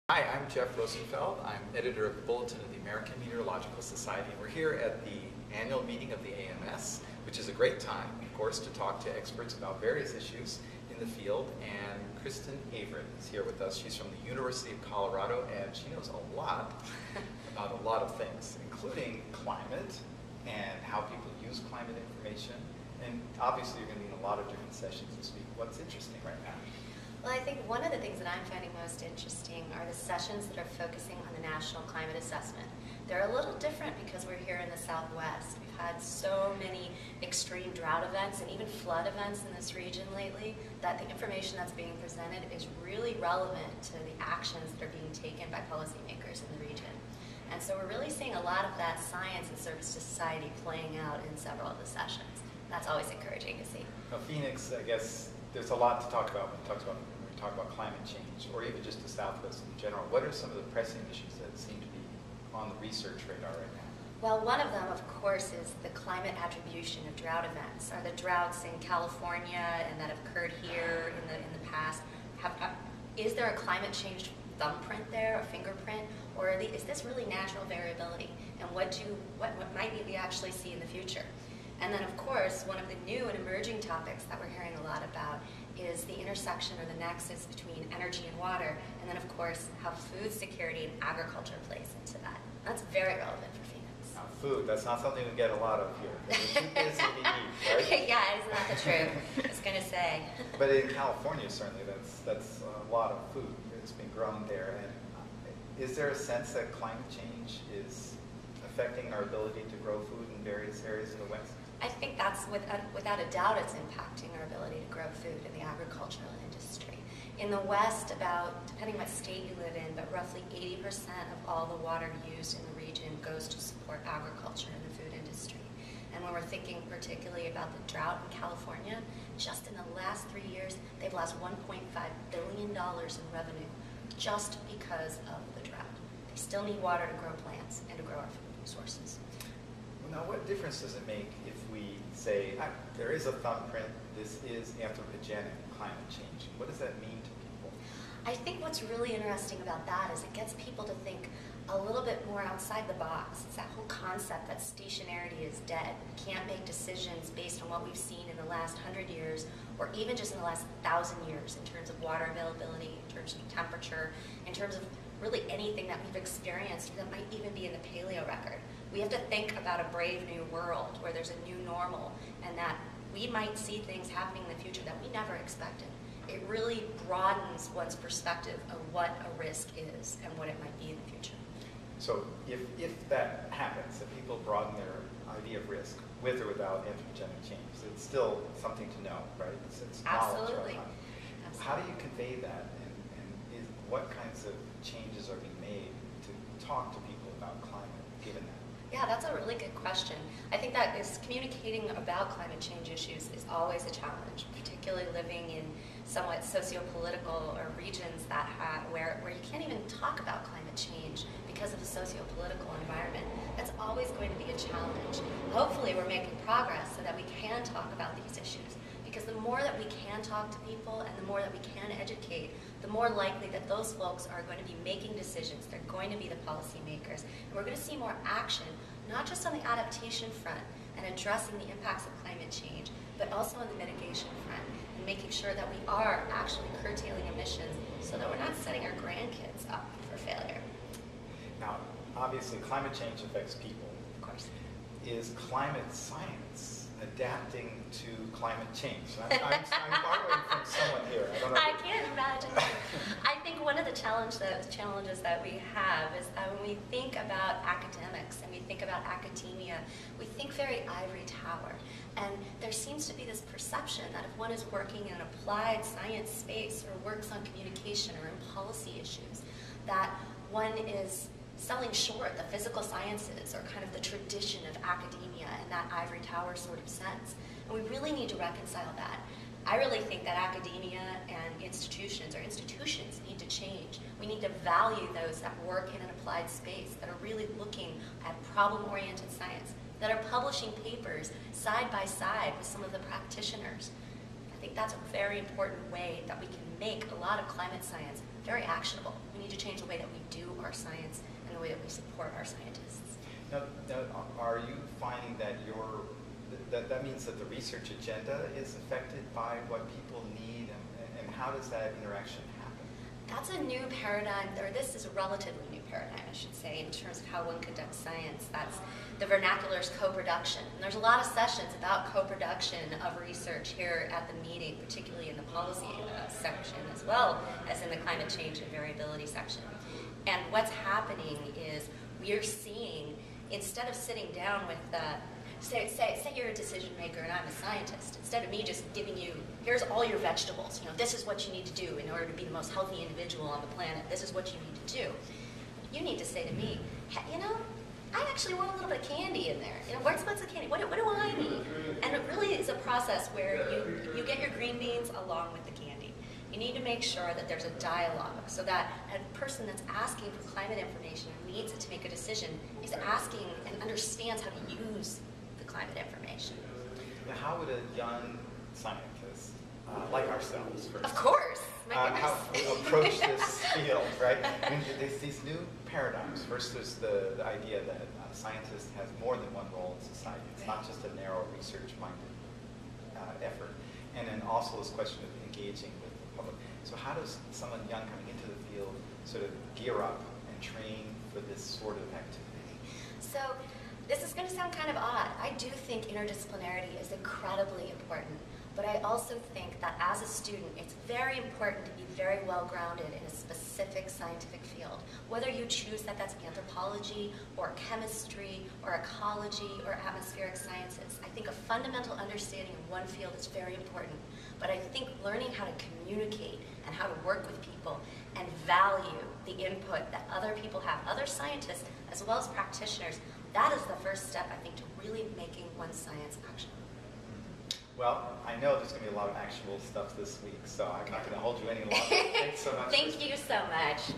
Hi, I'm Jeff Rosenfeld. I'm editor of the Bulletin of the American Meteorological Society, and we're here at the annual meeting of the AMS, which is a great time, of course, to talk to experts about various issues in the field. And Kristen Averyt is here with us. She's from the University of Colorado, and she knows a lot about a lot of things, including climate and how people use climate information. And obviously, you're going to be in a lot of different sessions this week. What's interesting right now? Well, I think one of the things that I'm finding most interesting are the sessions that are focusing on the National Climate Assessment. They're a little different because we're here in the Southwest. We've had so many extreme drought events and even flood events in this region lately that the information that's being presented is really relevant to the actions that are being taken by policymakers in the region. And so we're really seeing a lot of that science and service to society playing out in several of the sessions. That's always encouraging to see. Now, Phoenix, I guess, there's a lot to talk about when we talk about climate change, or even just the Southwest in general. What are some of the pressing issues that seem to be on the research radar right now? Well, one of them, of course, is the climate attribution of drought events. Are the droughts in California and that have occurred here in the past, is there a climate change thumbprint there, a fingerprint, or is this really natural variability? And what might we actually see in the future? And then, of course, one of the new and emerging topics that we're hearing a lot about is the intersection or the nexus between energy and water, and then, of course, how food security and agriculture plays into that. That's very relevant for Phoenix. Now, food, that's not something we get a lot of here. We're too busy to eat, right? Yeah, isn't that the truth? I was going to say. But in California, certainly, that's a lot of food that's been grown there. And is there a sense that climate change is affecting our ability to grow food in various areas in the West? I think that's, without a doubt, it's impacting our ability to grow food in the agricultural industry. In the West, depending what state you live in, but roughly 80% of all the water used in the region goes to support agriculture and the food industry. And when we're thinking particularly about the drought in California, just in the last 3 years, they've lost $1.5 billion in revenue just because of the drought. They still need water to grow plants and to grow our food resources. Now, what difference does it make if we say, there is a thumbprint, this is anthropogenic climate change? What does that mean to people? I think what's really interesting about that is it gets people to think a little bit more outside the box. It's that whole concept that stationarity is dead. We can't make decisions based on what we've seen in the last 100 years, or even just in the last 1,000 years in terms of water availability, in terms of temperature, in terms of really anything that we've experienced that might even be in the paleo record. We have to think about a brave new world where there's a new normal and that we might see things happening in the future that we never expected. It really broadens one's perspective of what a risk is and what it might be in the future. So if that happens, if people broaden their idea of risk, with or without anthropogenic change, it's still something to know, right? It's Absolutely. Absolutely. How do you convey that, and what kinds of changes are being made to talk to people about climate, given that? Yeah, that's a really good question. I think that communicating about climate change issues is always a challenge, particularly living in somewhat socio-political or regions that where you can't even talk about climate change because of the socio-political environment. That's always going to be a challenge. Hopefully we're making progress so that we can talk about these issues, because the more that we can talk to people and the more that we can educate, the more likely that those folks are going to be making decisions. They're going to be the policymakers. And we're going to see more action, not just on the adaptation front and addressing the impacts of climate change, but also on the mitigation front and making sure that we are actually curtailing emissions so that we're not setting our grandkids up for failure. Now, obviously, climate change affects people. Of course. Is climate science adapting to climate change? I'm borrowing from someone here. I don't know. I can't imagine. I think one of the challenges that we have is that when we think about academics and we think about academia, we think very ivory tower. And there seems to be this perception that if one is working in an applied science space or works on communication or in policy issues, that one is selling short the physical sciences or kind of the tradition of academia in that ivory tower sort of sense. And we really need to reconcile that. I really think that academia and institutions need to change. We need to value those that work in an applied space, that are really looking at problem-oriented science, that are publishing papers side by side with some of the practitioners. I think that's a very important way that we can make a lot of climate science very actionable. We need to change the way that we do our science and the way that we support our scientists. Now are you finding that that means that the research agenda is affected by what people need, and how does that interaction happen? That's a new paradigm, or this is a relatively new paradigm, I should say, in terms of how one conducts science. That's the vernacular is co-production. And there's a lot of sessions about co-production of research here at the meeting, particularly in the policy section, as well as in the climate change and variability section. And what's happening is we're seeing, instead of sitting down with say you're a decision maker and I'm a scientist, instead of me just giving you, here's all your vegetables, this is what you need to do in order to be the most healthy individual on the planet, this is what you need to do. You need to say to me, I actually want a little bit of candy in there. What's the candy? What do I need? And it really is a process where you get your green beans along with the candy. You need to make sure that there's a dialogue so that a person that's asking for climate information and needs it to make a decision is asking and understands how to use the climate information. Now, how would a young scientist, like ourselves, for Of course. how approach this field, right? I mean, there's these new paradigms. First, there's the idea that a scientist has more than one role in society. It's not just a narrow research-minded effort. And then also this question of engaging with the public. So how does someone young coming into the field sort of gear up and train for this sort of activity? So this is going to sound kind of odd. I do think interdisciplinarity is incredibly important. But I also think that as a student, it's very important to be very well grounded in a specific scientific field. Whether you choose that that's anthropology or chemistry or ecology or atmospheric sciences, I think a fundamental understanding of one field is very important. But I think learning how to communicate and how to work with people and value the input that other people have, other scientists as well as practitioners, that is the first step, I think, to really making one's science actionable. Well, I know there's going to be a lot of actual stuff this week, so I'm not going to hold you any longer. Thanks so much. Thank you so much.